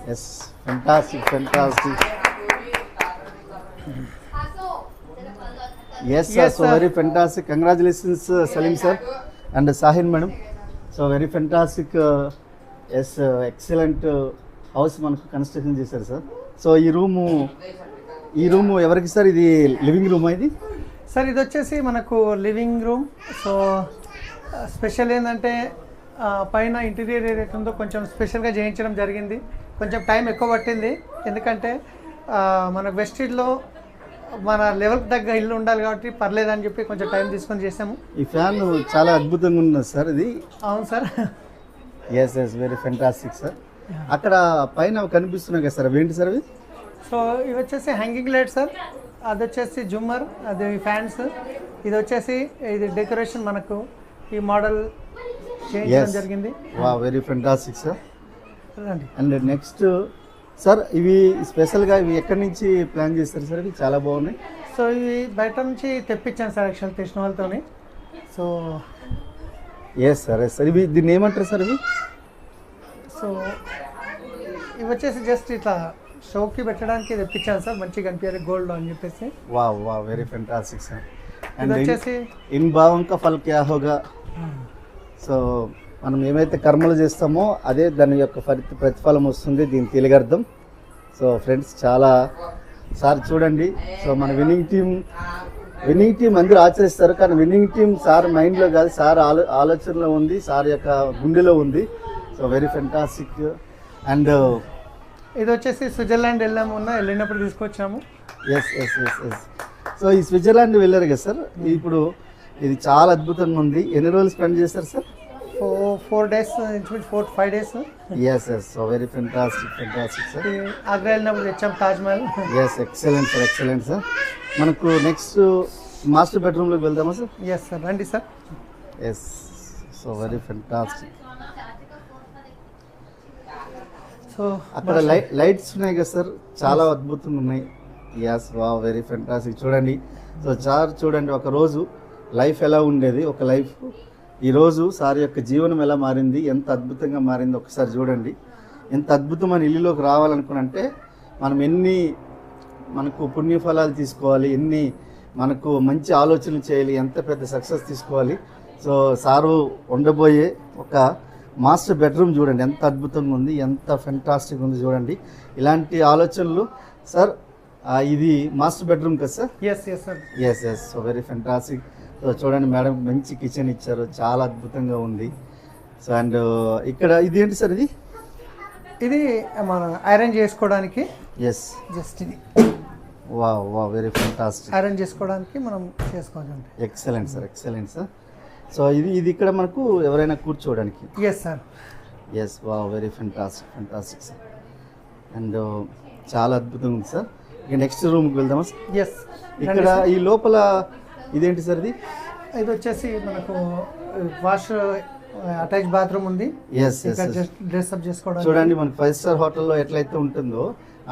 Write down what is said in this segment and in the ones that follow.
Yes, fantastic, fantastic. Yes, sir. So very fantastic. Congratulations, Salim sir and Sahin madam. So very fantastic. Yes, excellent house మనకు construction చేశారు sir. So ఈ room ఎవరికి sir? ఇది living room ఇది sir. ఇది వచ్చేసి మనకు living room. So special ఏంటంటే పైన ఇంటీరియర్ ఏదైతుందో కొంచెం స్పెషల్గా చేయించడం జరిగింది. కొంచెం టైం ఎక్కువ పట్టింది, ఎందుకంటే మన వెస్టిడ్లో మన లెవెల్కి తగ్గ ఇల్లు ఉండాలి కాబట్టి పర్లేదని చెప్పి కొంచెం టైం తీసుకొని చేసాము. ఈ ఫ్యాన్ చాలా అద్భుతంగా ఉన్నది సార్ ఇది. అవును sir. Yes yes, very fantastic sir. అక్కడ పైన కనిపిస్తున్నాయి కదా సార్, అవి ఏంటి సార్ అవి? సో ఇవి వచ్చేసి హ్యాంగింగ్ లైట్ సార్, అది వచ్చేసి జుమ్మర్, అది ఫ్యాన్స్, ఇది వచ్చేసి ఇది డెకరేషన్ మనకు ఈ మోడల్ చేయించడం జరిగింది. వా, very fantastic sir. And next sir, ఇవి స్పెషల్గా ఇవి ఎక్కడి నుంచి ప్లాన్ చేస్తారు సార్? ఇవి చాలా బాగున్నాయి. సో ఇవి బయట నుంచి తెప్పించాను సార్, యాక్చువల్ తెలిసిన వాళ్ళతోని. So yes sir, yes sir. ఇవి దీన్ని ఏమంటారు సార్ ఇవి? సో ఇవి వచ్చేసి జస్ట్ ఇట్లా షోకి పెట్టడానికి తెప్పించాను సార్, మంచిగా కనిపించాలి గోల్డ్ అని చెప్పేసి. వా వా, వెరీ ఫెంటాస్టిక్ సార్. అండ్ వచ్చేసి ఇన్ భావం కా ఫల్ క్యా హోగా. సో మనం ఏమైతే కర్మలు చేస్తామో అదే దాని యొక్క ప్రతిఫలం వస్తుంది, దీని తెలుగర్థం. సో ఫ్రెండ్స్, చాలా సార్ చూడండి. సో మన విన్నింగ్ టీం అందరూ ఆచరిస్తారు, కానీ విన్నింగ్ టీం సార్ మైండ్లో కాదు, సార్ ఆలోచనలో ఉంది, సార్ యొక్క గుండెలో ఉంది. So very fantastic. అండ్ ఇది వచ్చేసి స్విట్జర్లాండ్ వెళ్ళినప్పుడు తీసుకొచ్చాము. Yes yes yes yes. So ఈ స్విట్జర్లాండ్ వెళ్ళారు కదా సార్, ఇప్పుడు ఇది చాలా అద్భుతంగా ఉంది. ఎన్ని రోజులు స్పెండ్ చేస్తారు sir? 4 days, 4 to 5 days. Yes yes. So very fantastic sir. Agra వెళ్ళినప్పుడు తెచ్చాం Taj Mahal. Yes, excellent sir, excellent sir. మనకు నెక్స్ట్ మాస్టర్ బెడ్రూమ్లోకి వెళ్దామా సార్? ఎస్ సార్, రండి sir. Yes. So very fantastic. So అక్కడ లైట్స్ ఉన్నాయి కదా సార్, చాలా అద్భుతంగా ఉన్నాయి. ఎస్, వా, వెరీ ఫెంటాస్టిక్. చూడండి. సో సార్ చూడండి, ఒక రోజు లైఫ్ ఎలా ఉండేది, ఒక లైఫ్ ఈరోజు సార్ యొక్క జీవనం ఎలా మారింది, ఎంత అద్భుతంగా మారింది ఒకసారి చూడండి. ఎంత అద్భుతమైన ఇల్లులోకి రావాలనుకున్నంటే మనం మనకు పుణ్యఫలాలు తీసుకోవాలి, మనకు మంచి ఆలోచనలు చేయాలి, ఎంత పెద్ద సక్సెస్ తీసుకోవాలి. సో సారు ఉండబోయే ఒక మాస్టర్ బెడ్రూమ్ చూడండి, ఎంత అద్భుతంగా ఉంది, ఎంత ఫెంటాస్టిక్ ఉంది చూడండి. ఇలాంటి ఆలోచనలు సార్. ఇది మాస్టర్ బెడ్రూమ్ కదా sir? Yes yes sir. Yes yes. So very fantastic. So చూడండి మేడం, మంచి కిచెన్ ఇచ్చారు, చాలా అద్భుతంగా ఉంది. సో అండ్ ఇక్కడ ఇది ఏంటి సార్? ఇది మనం ఐరన్ చేసుకోవడానికి. ఎస్, జస్ట్ ఇది వా వా, వెరీ ఫెంటాస్టిక్. ఐరన్ చేసుకోవడానికి మనం చేసుకోవాలి. Excellent sir, excellent sir. So ఇది ఇక్కడ మనకు ఎవరైనా కూర్చోవడానికి. Yes sir. ఎస్, వా, వెరీ ఫెంటాస్టిక్ సార్. అండ్ చాలా అద్భుతంగా ఉంది సార్. ఇక నెక్స్ట్ రూమ్కి వెళ్దామా సార్? ఎస్. ఇక్కడ ఈ లోపల ఇదేంటి సార్? ఇది వచ్చేసి మనకు వాష్ అటాచ్ బాత్రూమ్ ఉంది. Yes yes. డ్రెస్ అప్ చేసుకోవడానికి. చూడండి, మనకు 5 స్టార్ హోటల్లో ఎట్లయితే ఉంటుందో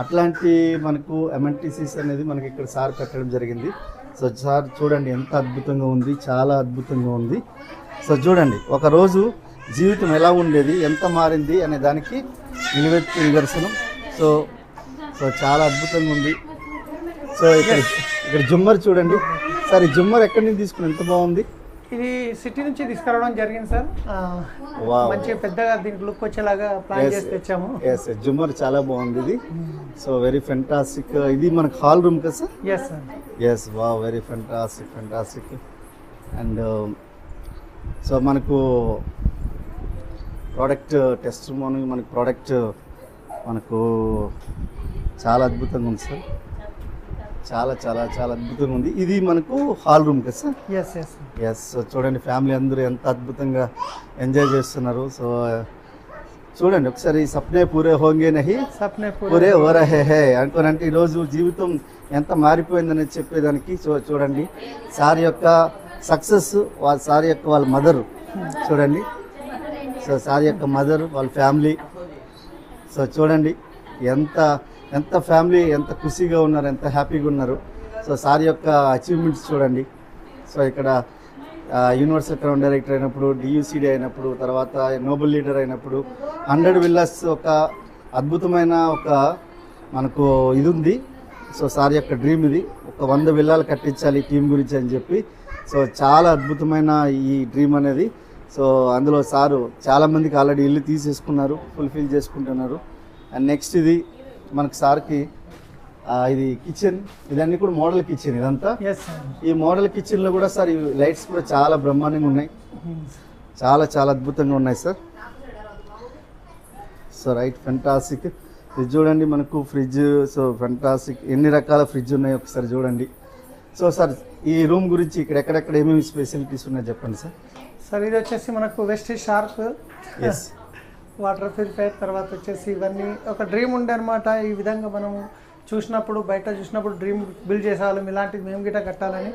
అట్లాంటి మనకు అమెంటిసిస్ అనేది మనకి ఇక్కడ సార్ పెట్టడం జరిగింది. సో సార్ చూడండి, ఎంత అద్భుతంగా ఉంది, చాలా అద్భుతంగా ఉంది. సో చూడండి, ఒకరోజు జీవితం ఎలా ఉండేది, ఎంత మారింది అనే దానికి నిలువెత్తు నిదర్శనం. సో చాలా అద్భుతంగా ఉంది. సో ఇక్కడ జుమ్మర్ చూడండి సార్. ఈ జుమ్మర్ ఎక్కడి నుంచి తీసుకుని ఎంత బాగుంది. ఇది సిటీ నుంచి తీసుకురావడం జరిగింది సార్. మంచిగా పెద్దగా దీనికి లుక్ వచ్చేలాగా ప్లాన్ చేసి తెచ్చాము. ఎస్, జుమ్మర్ చాలా బాగుంది ఇది. So very fantastic. ఇది మనకు హాల్ రూమ్ కదా సార్? Yes sir. ఎస్, వా, వెరీ ఫెంటాస్టిక్. అండ్ సో మనకు ప్రోడక్ట్ టెస్ట్ మనకు ప్రోడక్ట్ మనకు చాలా అద్భుతంగా ఉంది సార్. చాలా చాలా చాలా అద్భుతంగా ఉంది. ఇది మనకు హాల్ రూమ్ కదా sir? Yes yes yes. So చూడండి, ఫ్యామిలీ అందరూ ఎంత అద్భుతంగా ఎంజాయ్ చేస్తున్నారు. సో చూడండి ఒకసారి, సప్నే పూరే హోంగే నహి సప్నే పూరే హో రహే హై అనుకోనంటే ఈరోజు జీవితం ఎంత మారిపోయిందని చెప్పేదానికి. సో చూడండి, సార్ యొక్క సక్సెస్, సార్ యొక్క వాళ్ళ మదర్ చూడండి. సో సార్ యొక్క మదర్, వాళ్ళ ఫ్యామిలీ. సో చూడండి, ఎంత ఫ్యామిలీ ఎంత ఖుషిగా ఉన్నారు, ఎంత హ్యాపీగా ఉన్నారు. సో సార్ యొక్క అచీవ్మెంట్స్ చూడండి. సో ఇక్కడ యూనివర్సల్ క్రౌన్ డైరెక్టర్ అయినప్పుడు, డియూసిడి అయినప్పుడు, తర్వాత నోబెల్ లీడర్ అయినప్పుడు, 100 విల్లాస్ ఒక అద్భుతమైన ఒక మనకు ఇది ఉంది. సో సార్ యొక్క డ్రీమ్ ఇది, ఒక 100 విల్లాలు కట్టించాలి టీం గురించి అని చెప్పి. సో చాలా అద్భుతమైన ఈ డ్రీమ్ అనేది. సో అందులో సారు చాలామందికి ఆల్రెడీ ఇల్లు తీసేసుకున్నారు, ఫుల్ఫిల్ చేసుకుంటున్నారు. అండ్ నెక్స్ట్ ఇది మనకు సార్కి ఇది కిచెన్, ఇదన్నీ కూడా మోడల్ కిచెన్ ఇదంతా. ఈ మోడల్ కిచెన్లో కూడా సార్ ఈ లైట్స్ కూడా చాలా బ్రహ్మాండంగా ఉన్నాయి, చాలా చాలా అద్భుతంగా ఉన్నాయి సార్. So right, fantastic. ఇది చూడండి మనకు ఫ్రిడ్జ్, సో ఫెంటాస్టిక్. ఎన్ని రకాల ఫ్రిడ్జ్ ఉన్నాయి ఒకసారి చూడండి. సో సార్ ఈ రూమ్ గురించి ఇక్కడ ఎక్కడెక్కడ ఏమేమి ఫెసిలిటీస్ ఉన్నాయో చెప్పండి సార్. సార్ ఇది వచ్చేసి మనకు వెస్టీజ్ షార్ప్, వాటర్ ప్యూరిఫైర్, తర్వాత వచ్చేసి ఇవన్నీ ఒక డ్రీమ్ ఉండే అనమాట. ఈ విధంగా మనము చూసినప్పుడు, బయట చూసినప్పుడు డ్రీమ్ బిల్డ్ చేసేవాళ్ళం ఇలాంటిది మేము గిట్ట కట్టాలని.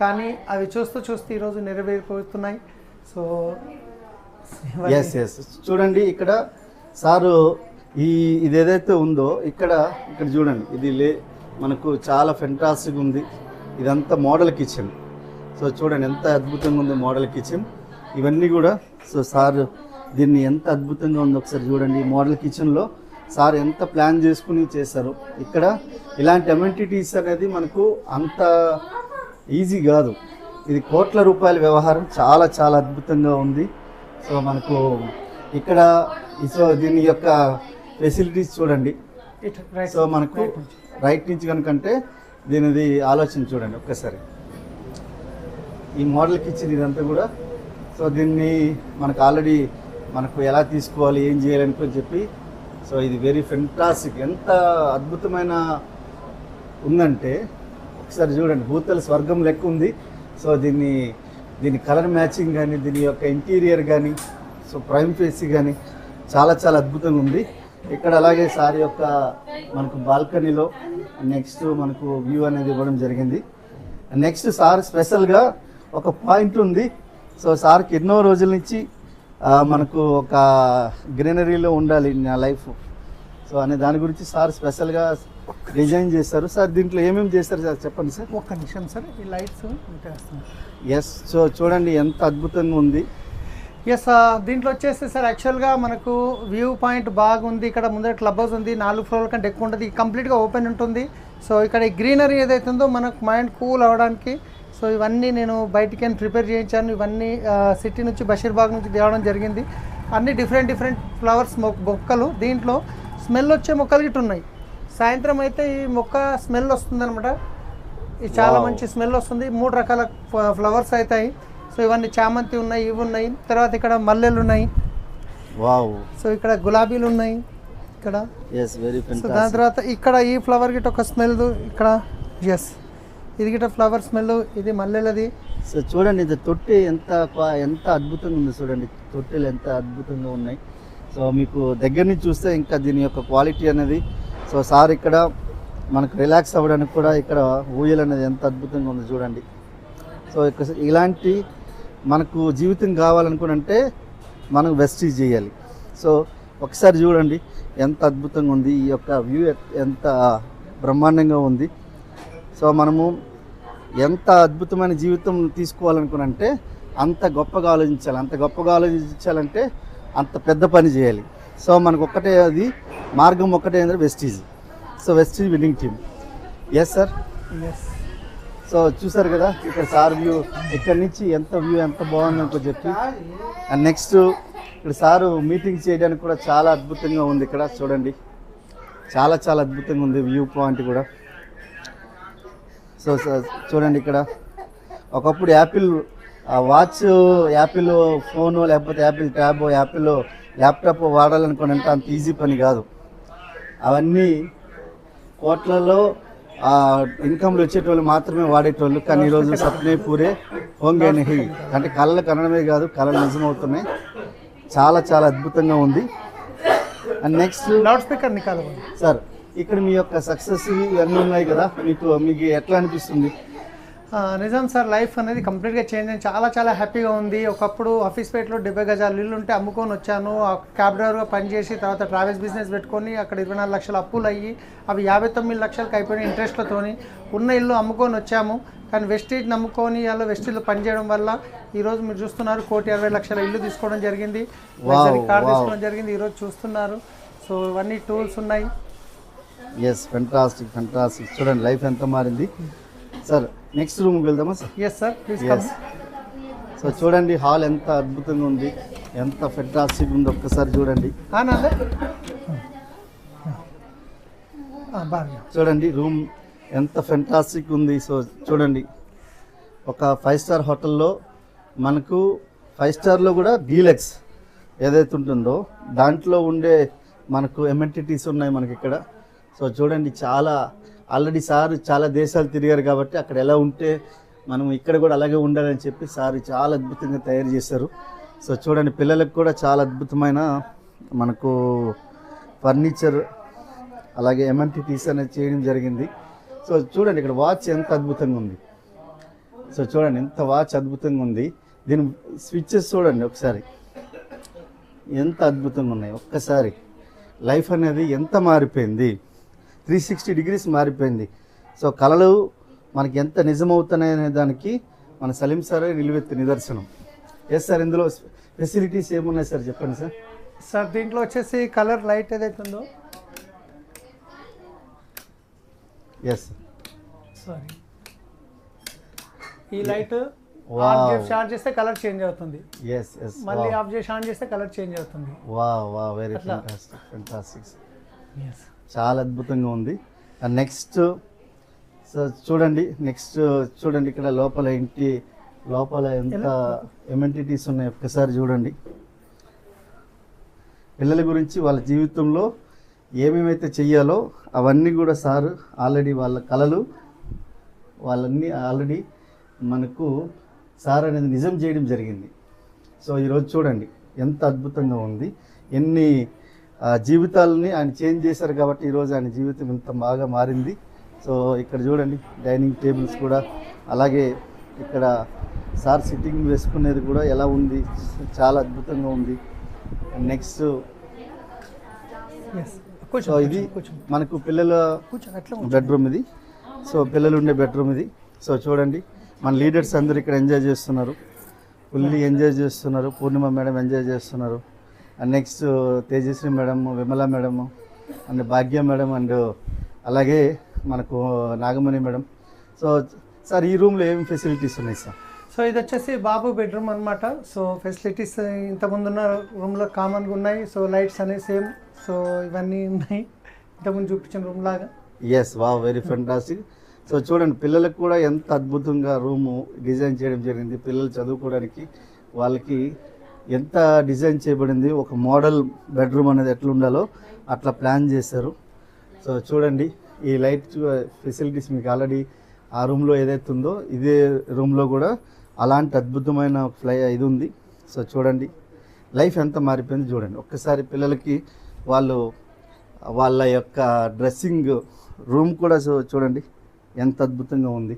కానీ అవి చూస్తూ ఈరోజు నెరవేరిపోతున్నాయి. సో ఎస్ చూడండి ఇక్కడ సారు ఇది ఏదైతే ఉందో ఇక్కడ చూడండి, ఇది మనకు చాలా ఫెంటాస్టిక్ ఉంది. ఇదంతా మోడల్ కిచెన్. సో చూడండి ఎంత అద్భుతంగా ఉంది మోడల్ కిచెన్. ఇవన్నీ కూడా సో సార్ దీన్ని ఎంత అద్భుతంగా ఉందో ఒకసారి చూడండి. మోడల్ కిచెన్లో సార్ ఎంత ప్లాన్ చేసుకుని చేశారు. ఇక్కడ ఇలాంటి అమెంటిటీస్ అనేది మనకు అంత ఈజీ కాదు. ఇది కోట్ల రూపాయల వ్యవహారం, చాలా చాలా అద్భుతంగా ఉంది. సో మనకు ఇక్కడ సో దీని యొక్క ఫెసిలిటీస్ చూడండి. సో మనకు రైట్ నుంచి కనుకంటే దీనిది ఆలోచన చూడండి ఒక్కసారి. ఈ మోడల్ కిచెన్ ఇదంతా కూడా సో దీన్ని మనకు ఆల్రెడీ మనకు ఎలా తీసుకోవాలి, ఏం చేయాలని చెప్పి. సో ఇది వెరీ ఫెంటాస్టిక్, ఎంత అద్భుతమైన ఉందంటే ఒకసారి చూడండి, భూతల స్వర్గం లెక్క ఉంది. సో దీని కలర్ మ్యాచింగ్ కానీ, దీని యొక్క ఇంటీరియర్ కానీ, సో ప్రైమ్ ఫేసి కానీ చాలా చాలా అద్భుతంగా ఉంది. ఇక్కడ అలాగే సార్ యొక్క మనకు బాల్కనీలో నెక్స్ట్ మనకు వ్యూ అనేది ఇవ్వడం జరిగింది. నెక్స్ట్ సార్ స్పెషల్గా ఒక పాయింట్ ఉంది. సో సార్కి ఎన్నో రోజుల నుంచి మనకు ఒక గ్రీనరీలో ఉండాలి నా లైఫ్, సో అనే దాని గురించి సార్ స్పెషల్గా డిజైన్ చేస్తారు. సార్ దీంట్లో ఏమేమి చేస్తారు సార్ చెప్పండి సార్. ఒక్క నిమిషం సార్, ఈ లైట్స్ ఎస్ సో చూడండి ఎంత అద్భుతంగా ఉంది. ఎస్ దీంట్లో వచ్చేసి సార్ యాక్చువల్గా మనకు వ్యూ పాయింట్ బాగుంది. ఇక్కడ ముందర క్లబ్ హౌస్ ఉంది, 4 ఫ్లోర్ల కంటే ఎక్కువ ఉంటుంది, కంప్లీట్గా ఓపెన్ ఉంటుంది. సో ఇక్కడ ఈ గ్రీనరీ ఏదైతే ఉందో మనకు మైండ్ కూల్ అవ్వడానికి సో ఇవన్నీ నేను బయటికి ప్రిపేర్ చేయించాను. ఇవన్నీ సిటీ నుంచి బషీర్బాగ్ నుంచి తేవడం జరిగింది. అన్ని డిఫరెంట్ ఫ్లవర్స్ మొక్కలు. దీంట్లో స్మెల్ వచ్చే మొక్కలు గిట్ట ఉన్నాయి. సాయంత్రం అయితే ఈ మొక్క స్మెల్ వస్తుందన్నమాట. ఇది చాలా మంచి స్మెల్ వస్తుంది. 3 రకాల ఫ్లవర్స్ అవుతాయి. సో ఇవన్నీ చామంతి ఉన్నాయి, ఇవి ఉన్నాయి. తర్వాత ఇక్కడ మల్లెలు ఉన్నాయి. వావ్. సో ఇక్కడ గులాబీలు ఉన్నాయి ఇక్కడ. సో దాని తర్వాత ఇక్కడ ఈ ఫ్లవర్ గిట్ట ఒక స్మెల్ ఇక్కడ. ఇది గిట్ట ఫ్లవర్ స్మెల్, ఇది మల్లెలది. సో చూడండి ఇది తొట్టి ఎంత అద్భుతంగా ఉంది. చూడండి తొట్టెలు ఎంత అద్భుతంగా ఉన్నాయి. సో మీకు దగ్గర నుంచి చూస్తే ఇంకా దీని యొక్క క్వాలిటీ అనేది. సో సార్ ఇక్కడ మనకు రిలాక్స్ అవ్వడానికి కూడా ఇక్కడ ఊయల్ అనేది ఎంత అద్భుతంగా ఉంది చూడండి. సో ఇలాంటి మనకు జీవితం కావాలనుకుంటే మనం వెస్టీజ్ చేయాలి. సో ఒకసారి చూడండి ఎంత అద్భుతంగా ఉంది. ఈ యొక్క వ్యూ ఎంత బ్రహ్మాండంగా ఉంది. సో మనము ఎంత అద్భుతమైన జీవితం తీసుకోవాలనుకున్నంటే అంత గొప్పగా ఆలోచించాలి. అంత గొప్పగా ఆలోచించాలంటే అంత పెద్ద పని చేయాలి. సో మనకు ఒక్కటే అది మార్గం ఒక్కటే అంటే Vestige. So Vestige winning team. Yes sir. So చూసారు కదా ఇక్కడ సార్ వ్యూ, ఇక్కడ నుంచి ఎంత వ్యూ ఎంత బాగుందని చెప్పి. అండ్ నెక్స్ట్ ఇక్కడ సారు మీటింగ్ చేయడానికి కూడా చాలా అద్భుతంగా ఉంది. ఇక్కడ చూడండి చాలా చాలా అద్భుతంగా ఉంది వ్యూ పాయింట్ కూడా. సో చూడండి ఇక్కడ ఒకప్పుడు యాపిల్ వాచ్, యాపిల్ ఫోను, లేకపోతే యాపిల్ ట్యాబ్, యాపిల్ ల్యాప్టాప్ వాడాలనుకోనంటే అంత ఈజీ పని కాదు. అవన్నీ కోట్లలో ఇన్కమ్లు వచ్చేటోళ్ళు మాత్రమే వాడేటోళ్ళు. కానీ ఈరోజు సప్నే పూరే హోంగే నహీ అంటే కళలు కనడమే కాదు, కళలు నిజమవుతున్నాయి. చాలా చాలా అద్భుతంగా ఉంది. అండ్ నెక్స్ట్ లౌడ్ స్పీకర్ నికాలి సార్. ఇక్కడ మీ యొక్క సక్సెస్ ఇవన్నీ ఉన్నాయి కదా, మీకు ఎట్లా అనిపిస్తుంది? నిజం సార్, లైఫ్ అనేది కంప్లీట్గా చేంజ్ అయింది. చాలా చాలా హ్యాపీగా ఉంది. ఒకప్పుడు ఆఫీస్పేటలో 70 గజాలు ఇల్లు ఉంటే అమ్ముకొని వచ్చాను. క్యాబ్ డ్రైవర్గా పనిచేసి తర్వాత ట్రావెల్స్ బిజినెస్ పెట్టుకొని అక్కడ 24 లక్షల అప్పులు అయ్యి అవి 59 లక్షలకు అయిపోయినాయి ఇంట్రెస్ట్లతోని. ఉన్న ఇల్లు అమ్ముకొని వచ్చాము. కానీ వెస్టీజ్ నమ్ముకొని అలా వెస్టీజ్లో పనిచేయడం వల్ల ఈరోజు మీరు చూస్తున్నారు 1,20,00,000 ఇల్లు తీసుకోవడం జరిగింది, కార్ తీసుకోవడం జరిగింది. ఈరోజు చూస్తున్నారు. సో ఇవన్నీ టూల్స్ ఉన్నాయి. Yes, fantastic fantastic. చూడండి లైఫ్ ఎంత మారింది. సార్ నెక్స్ట్ రూమ్కి వెళ్దామా sir? Yes sir, please yes. So చూడండి హాల్ ఎంత అద్భుతంగా ఉంది, ఎంత ఫెంటాస్టిక్ ఉంది. ఒక్కసారి చూడండి. చూడండి రూమ్ ఎంత ఫెంటాస్టిక్ ఉంది. సో చూడండి ఒక 5 స్టార్ హోటల్లో మనకు 5 స్టార్లో కూడా డీలక్స్ ఏదైతే ఉంటుందో దాంట్లో ఉండే మనకు ఎమ్యూనిటీస్ ఉన్నాయి మనకి ఇక్కడ. సో చూడండి చాలా ఆల్రెడీ సార్ చాలా దేశాలు తిరిగారు కాబట్టి అక్కడ ఎలా ఉంటే మనం ఇక్కడ కూడా అలాగే ఉండాలని చెప్పి సార్ చాలా అద్భుతంగా తయారు చేశారు. సో చూడండి పిల్లలకు కూడా చాలా అద్భుతమైన మనకు ఫర్నిచర్ అలాగే ఎమ్యూనిటీస్ అనేది చేయడం జరిగింది. సో చూడండి ఇక్కడ వాచ్ ఎంత అద్భుతంగా ఉంది. సో చూడండి ఎంత వాచ్ అద్భుతంగా ఉంది. దీని స్విచ్చెస్ చూడండి ఒకసారి ఎంత అద్భుతంగా ఉన్నాయి. ఒక్కసారి లైఫ్ అనేది ఎంత మారిపోయింది, 360 డిగ్రీస్ మారిపోయింది. సో కళలు మనకి ఎంత నిజమవుతున్నాయనే దానికి మన సలీం సార్ నిలువెత్తు నిదర్శనం. ఎస్ సార్, ఇందులో ఫెసిలిటీస్ ఏమున్నాయి సార్ చెప్పండి సార్. సార్ దీంట్లో వచ్చేసి కలర్ లైట్ ఏదైతే ఉందో, ఎస్ సారీ ఈ లైట్ Wow. ఆన్ చేసి ఆన్ చేస్తే కలర్ చేంజ్ అవుతుంది, ఎస్ ఎస్, మళ్ళీ ఆఫ్ చేసి ఆన్ చేస్తే కలర్ చేంజ్ అవుతుంది. వా వెరీ అట్లా. ఫెంటాస్టిక్. ఎస్ చాలా అద్భుతంగా ఉంది. అండ్ నెక్స్ట్ సో చూడండి, నెక్స్ట్ చూడండి ఇక్కడ లోపల ఇంటి లోపల ఎంత ఎమ్యూనిటీస్ ఉన్నాయి ఒక్కసారి చూడండి. పిల్లల గురించి వాళ్ళ జీవితంలో ఏమేమైతే చెయ్యాలో అవన్నీ కూడా సార్ ఆల్రెడీ వాళ్ళ కళలు వాళ్ళన్నీ ఆల్రెడీ మనకు సార్ అనేది నిజం చేయడం జరిగింది. సో ఈరోజు చూడండి ఎంత అద్భుతంగా ఉంది. ఎన్ని జీవితాలని ఆయన చేంజ్ చేశారు కాబట్టి ఈరోజు ఆయన జీవితం ఇంత బాగా మారింది. సో ఇక్కడ చూడండి డైనింగ్ టేబుల్స్ కూడా, అలాగే ఇక్కడ సార్ సిట్టింగ్ వేసుకునేది కూడా ఎలా ఉంది, చాలా అద్భుతంగా ఉంది. నెక్స్ట్ ఎస్ సో ఇది మనకు పిల్లల అట్లా బెడ్రూమ్ ఇది. సో పిల్లలు ఉండే బెడ్రూమ్ ఇది. సో చూడండి మన లీడర్స్ అందరూ ఇక్కడ ఎంజాయ్ చేస్తున్నారు, ఫుల్లీ ఎంజాయ్ చేస్తున్నారు. పూర్ణిమ మేడం ఎంజాయ్ చేస్తున్నారు. And next Tejaswi madam, Vimala madam and Bhagya madam and అలాగే మనకు నాగమణి మేడం. సో సార్ ఈ రూమ్లో ఏం ఫెసిలిటీస్ ఉన్నాయి సార్? సో ఇది వచ్చేసి బాబు బెడ్రూమ్ అనమాట. సో ఫెసిలిటీస్ ఇంతకుముందున్న రూమ్లో కామన్గా ఉన్నాయి. సో లైట్స్ అనేవి సేమ్. సో ఇవన్నీ ఉన్నాయి ఇంతకుముందు చూపించిన రూమ్ లాగా. Yes, wow, very fantastic. So చూడండి పిల్లలకు కూడా ఎంత అద్భుతంగా రూము డిజైన్ చేయడం జరిగింది. పిల్లలు చదువుకోవడానికి వాళ్ళకి ఎంత డిజైన్ చేయబడింది, ఒక మోడల్ బెడ్రూమ్ అనేది ఎట్లా ఉండాలో అట్లా ప్లాన్ చేశారు. సో చూడండి ఈ లైట్ ఫెసిలిటీస్ మీకు ఆల్రెడీ ఆ రూమ్లో ఏదైతే ఉందో ఇదే రూమ్లో కూడా అలాంటి అద్భుతమైన ఇది ఉంది. సో చూడండి లైఫ్ ఎంత మారిపోయింది చూడండి. ఒక్కసారి పిల్లలకి వాళ్ళ యొక్క డ్రెస్సింగ్ రూమ్ కూడా చూడండి ఎంత అద్భుతంగా ఉంది.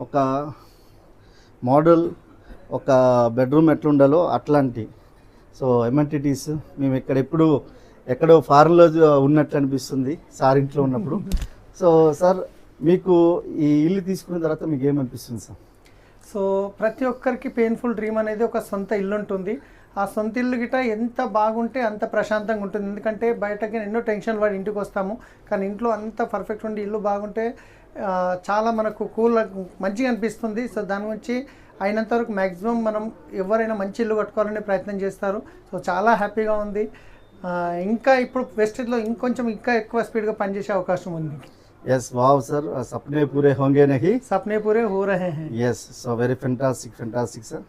ఒక మోడల్ ఒక బెడ్రూమ్ ఎట్లా ఉండాలో అట్లాంటి సో ఎమ్యూనిటీస్ మేము ఎక్కడో ఫారెన్లో ఉన్నట్టు అనిపిస్తుంది సార్ ఇంట్లో ఉన్నప్పుడు. సో సార్ మీకు ఈ ఇల్లు తీసుకున్న తర్వాత మీకు ఏమనిపిస్తుంది సార్? సో ప్రతి ఒక్కరికి పెయిన్ఫుల్ డ్రీమ్ అనేది ఒక సొంత ఇల్లు ఉంటుంది. ఆ సొంత ఇల్లు గిట ఎంత బాగుంటే అంత ప్రశాంతంగా ఉంటుంది. ఎందుకంటే బయటకి ఎన్నో టెన్షన్ పడి ఇంటికి వస్తాము, కానీ ఇంట్లో అంత పర్ఫెక్ట్ ఉండి ఇల్లు బాగుంటే చాలా మనకు మంచిగా అనిపిస్తుంది. సో దాని గురించి అయినంత వరకు మ్యాక్సిమం మనం ఎవరైనా మంచి ఇల్లు కట్టుకోవాలనే ప్రయత్నం చేస్తారు. సో చాలా హ్యాపీగా ఉంది. ఇంకా ఇప్పుడు వెస్టేజ్లో ఇంకా ఎక్కువ స్పీడ్గా పనిచేసే అవకాశం ఉంది. Yes, wow sir, सपने पूरे होंगे नहीं, सपने पूरे हो रहे हैं. Yes, so very fantastic sir.